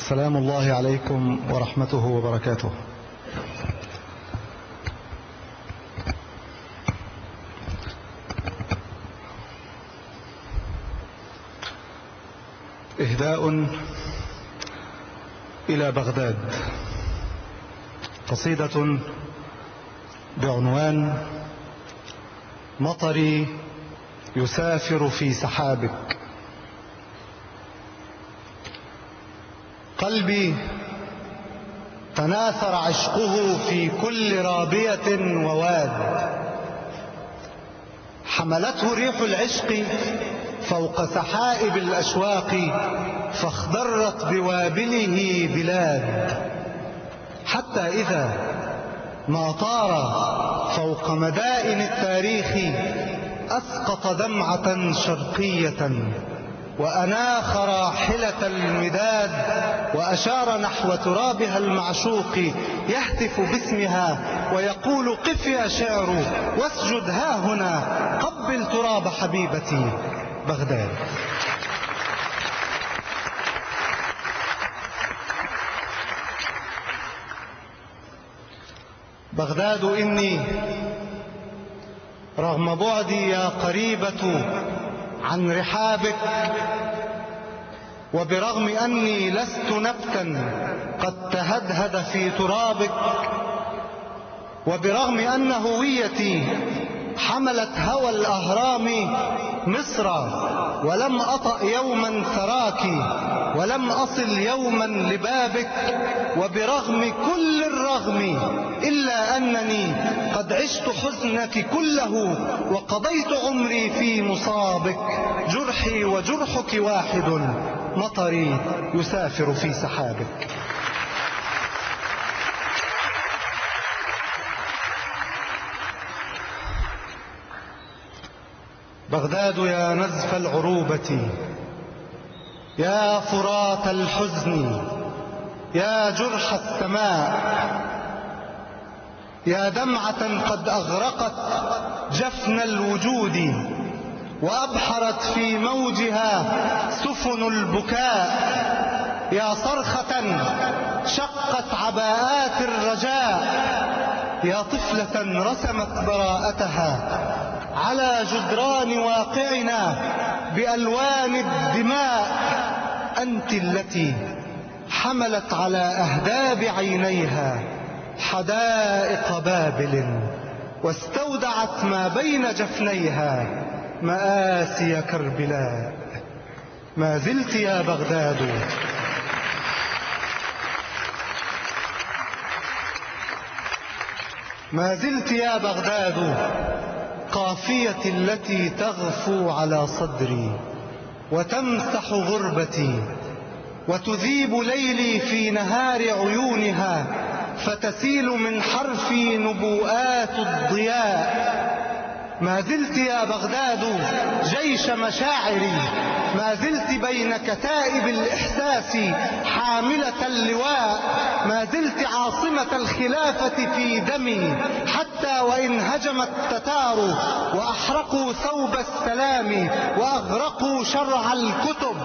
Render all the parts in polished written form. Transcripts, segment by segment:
سلام الله عليكم ورحمته وبركاته. إهداء إلى بغداد، قصيدة بعنوان مطري يسافر في سحابك. قلبي تناثر عشقه في كل رابية وواد، حملته ريح العشق فوق سحائب الأشواق، فاخضرت بوابله بلاد، حتى إذا ما طار فوق مدائن التاريخ أسقط دمعة شرقية، وأناخ راحلة المداد، وأشار نحو ترابها المعشوق، يهتف باسمها ويقول: قف يا شعر واسجد ها هنا، قبل تراب حبيبتي بغداد. بغداد إني رغم بعدي يا قريبة عن رحابك، وبرغم أني لست نبتا قد تهدهد في ترابك، وبرغم أن هويتي حملت هوى الأهرام مصر، ولم أطأ يوما ثراك ولم أصل يوما لبابك، وبرغم كل الرغم إلا أنني قد عشت حزنك كله، وقضيت عمري في مصابك، جرحي وجرحك واحد، مطري يسافر في سحابك. بغداد يا نزف العروبة، يا فرات الحزن، يا جرح السماء، يا دمعة قد أغرقت جفن الوجود، وأبحرت في موجها سفن البكاء، يا صرخة شقت عباءات الرجاء، يا طفلة رسمت براءتها على جدران واقعنا بألوان الدماء، أنت التي حملت على أهداب عينيها حدائق بابل، واستودعت ما بين جفنيها مآسي كربلاء. ما زلت يا بغداد ما زلت يا بغداد قافيتي التي تغفو على صدري، وتمسح غربتي، وتذيب ليلي في نهار عيونها، فتسيل من حرفي نبوءات الضياء. ما زلت يا بغداد جيش مشاعري، ما زلت بين كتائب الإحساس حاملة اللواء، ما زلت عاصمة الخلافة في دمي، حتى وإن هجم التتار وأحرقوا ثوب السلام وأغرقوا شرع الكتب،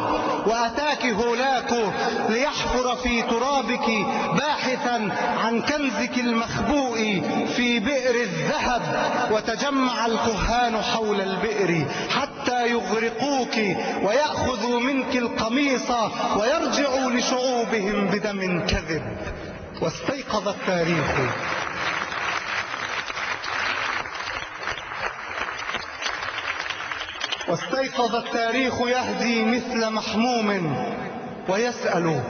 وأتاك هولاك ليحفر في ترابك باحثا عن كنزك المخبوء في بئر الذهب، وتجمع الكهان حول البئر حتى يغرقوك ويأخذوا منك القميص ويرجعوا لشعوبهم بدم كذب. واستيقظ التاريخ يهدي مثل محموم ويسأل: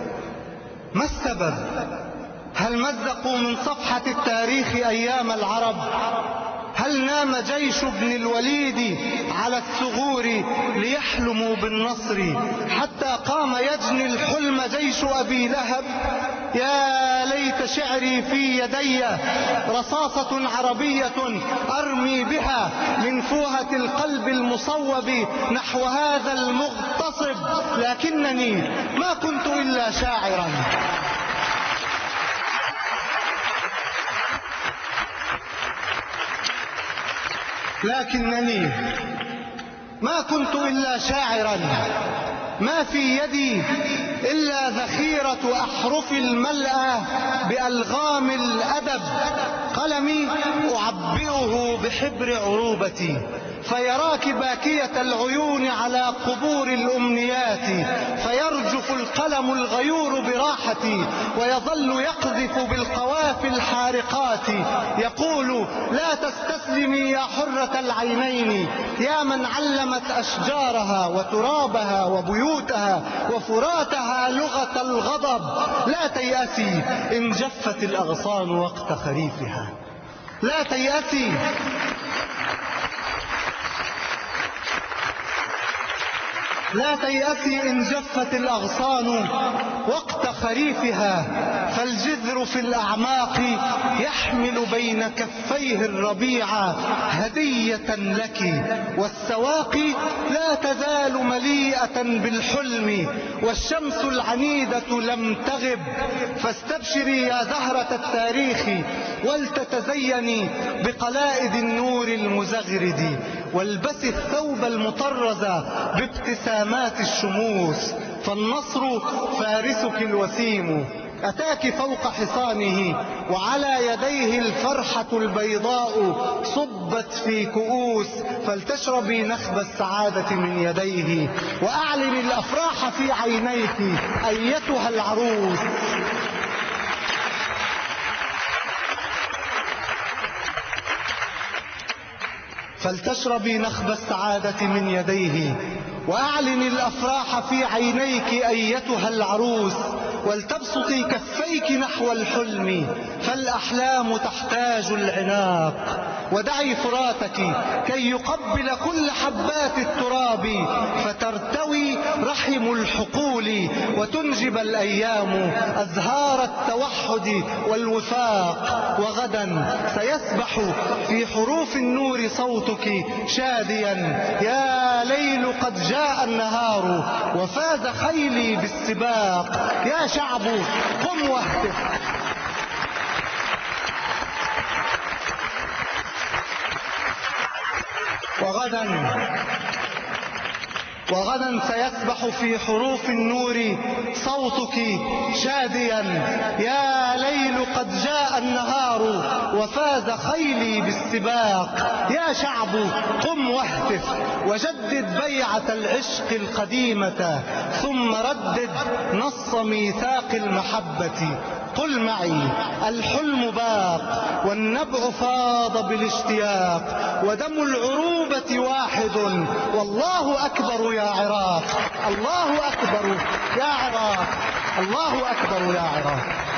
ما السبب؟ هل مزقوا من صفحة التاريخ أيام العرب؟ هل نام جيش ابن الوليد على الثغور ليحلموا بالنصر، حتى قام يجني الحلم جيش أبي لهب؟ يا ليت شعري في يدي رصاصة عربية أرمي بها من فوهة القلب المصوب نحو هذا المغتصب، لكنني ما كنت إلا شاعرا. لكنني ما كنت إلا شاعرا ما في يدي إلا ذخيرة أحرف الملأى بألغام الأدب، قلمي أعبئه بحبر عروبتي فيراك باكية العيون على قبور الأمنيات، فيرجف القلم الغيور براحتي ويظل يقذف بالقوافي الحارقات، يقول لا تستسلمي يا حرة العينين يا من علمت أشجارها وترابها وبيوتها وفراتها لغة الغضب، لا تيأسي إن جفت الأغصان وقت خريفها، لا تيأسي لا تيأسي إن جفت الأغصان وقت خريفها، فالجذر في الأعماق يحمل بين كفيه الربيع هدية لك، والسواقي لا تزال مليئة بالحلم، والشمس العنيدة لم تغب، فاستبشري يا زهرة التاريخ ولتتزيني بقلائد النور المزغرد، والبسي الثوب المطرز بابتسامات الشموس، فالنصر فارسك الوسيم أتاك فوق حصانه، وعلى يديه الفرحة البيضاء صبت في كؤوس، فلتشربي نخب السعادة من يديه، وأعلن الأفراح في عينيك أيتها العروس. فلتشربي نخب السعادة من يديه، وأعلن الأفراح في عينيك أيتها العروس، ولتبسطي كفيك نحو الحلم، فالأحلام تحتاج العناق، ودعي فراتك كي يقبل كل حبات التراب، فترتوي رحم الحقول، وتنجب الأيام أزهار التوحد والوفاق، وغدا سيسبح في حروف النور صوتك شاديا يا ليل قد جاء النهار وفاز خيلي بالسباق، يا شعب قم واهتف. وغدا سيسبح في حروف النور صوتك شاديا يا ليل قد جاء النهار وفاز خيلي بالسباق، يا شعب قم واهتف وجدد بيعة العشق القديمة، ثم ردد نص ميثاق المحبة، قل معي الحلم باق والنبع فاض بالاشتياق، ودم العروبة واحد والله أكبر يا عراق، الله أكبر يا عراق، الله أكبر يا عراق.